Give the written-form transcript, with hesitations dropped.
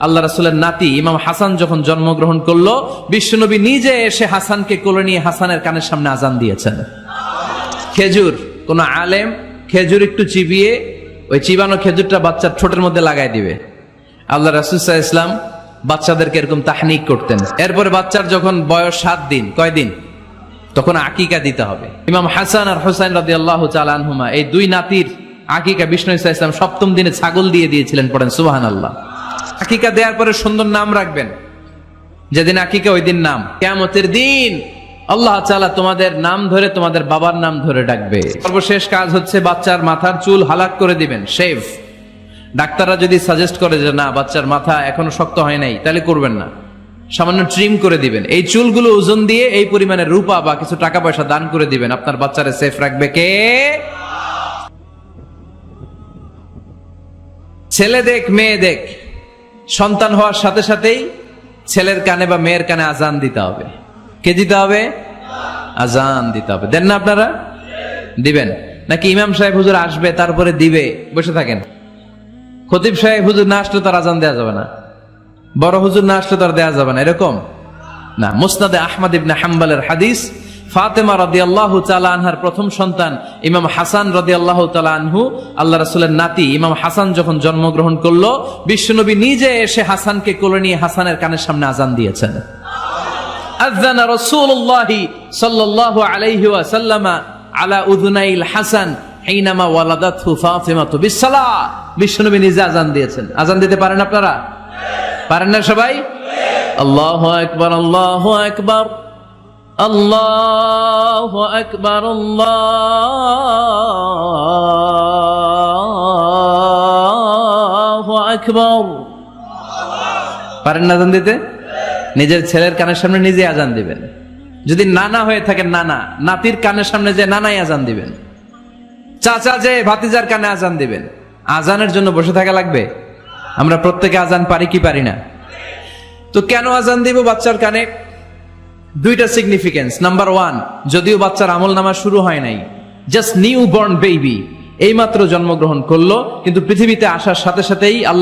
আল্লাহ রাসূলের নাতি ইমাম হাসান যখন জন্মগ্রহণ করলো, বিশ্বনবী নিজে এসে হাসানকে কোলে নিয়ে হাসানের কানের সামনে আজান দিয়েছেন। খেজুর, কোন আলেম খেজুর একটু চিবিয়ে ওই চিবানো খেজুরটা বাচ্চার ঠোঁটের মধ্যে লাগাই দিবে। আল্লাহ রাসূল সাল্লাল্লাহু আলাইহি ওয়াসাল্লাম বাচ্চাদেরকে এরকম তাহনিক করতেন। এরপরে বাচ্চার যখন বয়স 7 দিন, কয়দিন, তখন আকিকা দিতে হবে। ইমাম হাসান আর হুসাইন রাদিয়াল্লাহু তাআলা আনহুমা এই দুই নাতির আকিকা বিষ্ণু ইসা ইসলাম 7ম দিনে ছাগল দিয়ে দিয়েছিলেন। পড়েন সুবহানাল্লাহ। আকিকা দেওয়ার পরে সুন্দর নাম রাখবেন। যেদিন আকিকা ওই দিন নাম। কিয়ামতের দিন আল্লাহ তাআলা তোমাদের নাম ধরে তোমাদের বাবার নাম ধরে ডাকবে। সর্বশেষ কাজ হচ্ছে বাচ্চার মাথার চুল হালাক করে দিবেন, শেভ। ডাক্তাররা যদি সাজেস্ট করে যে না বাচ্চার মাথা এখনো শক্ত হয় নাই, তাহলে করবেন না, সামান্য ট্রিম করে দিবেন। এই চুলগুলো ওজন দিয়ে এই পরিমাণে রূপা বা কিছু টাকা পয়সা দান করে দিবেন। আপনার বাচ্চারে সেফ রাখবে কে? ছেলে দেখ মেয়ে দেখ, সন্তান হওয়ার সাথে সাথেই ছেলের কানে বা মেয়ের কানে আজান দিতে হবে। কে দিতে হবে? আজান দিতে হবে। দেন না আপনারা? দিবেন নাকি ইমাম সাহেব হুজুর আসবে তারপরে দিবে বসে থাকেন? খতিব সাহেব হুজুর না আসলে তার আজান দেওয়া যাবে না, বড় হুজুর না আসলে তার দেওয়া যাবে না, এরকম না। মুসনাদে আহমদ ইবনে হাম্বলের হাদিস, ফাতেমা রাদিয়াল্লাহু তাআলা আনহার প্রথম সন্তান ইমাম হাসান রাদিয়াল্লাহু তাআলা আনহু, আল্লাহ রাসূলের নাতি ইমাম হাসান যখন জন্মগ্রহণ করলো, বিশ্বনবী নিজে এসে হাসানকে কোলে নিয়ে হাসানের কানের সামনে আজান দিয়েছেন। আযানা রাসূলুল্লাহ সাল্লাল্লাহু আলাইহি ওয়াসাল্লাম আলা উযুনাইল হাসান হিনামা ওয়ালাদাতহু ফাতিমাতু বিসসালাহ। বিশ্বনবী নিজে আজান দিয়েছেন। আজান দিতে পারেন আপনারা? পারেন না সবাই? আল্লাহু আকবার, আল্লাহু আকবার, আল্লাহু আকবার, আল্লাহু আকবার। পারেন না আজান দিতে? নিজের ছেলের কানের সামনে নিজে আজান দিবেন। যদি নানা হয়ে থাকেন, নানা নাতির কানের সামনে যে নানাই আজান দিবেন। চাচা যে ভাতিজার কানে আজান দিবেন। আজানের জন্য বসে থাকা লাগবে? আমরা প্রত্যেকে আজান পারি কি পারি না? তো কেন আজান দিব বাচ্চার কানে? দুইটা সিগনিফিকেন্স। নাম্বার 1, যদিও বাচ্চার আমল নামা শুরু হয় নাই, জাস্ট নিউ বর্ন বেবি, এইমাত্র জন্মগ্রহণ করলো, কিন্তু পৃথিবীতে আসার সাথে সাথেই আল্লাহ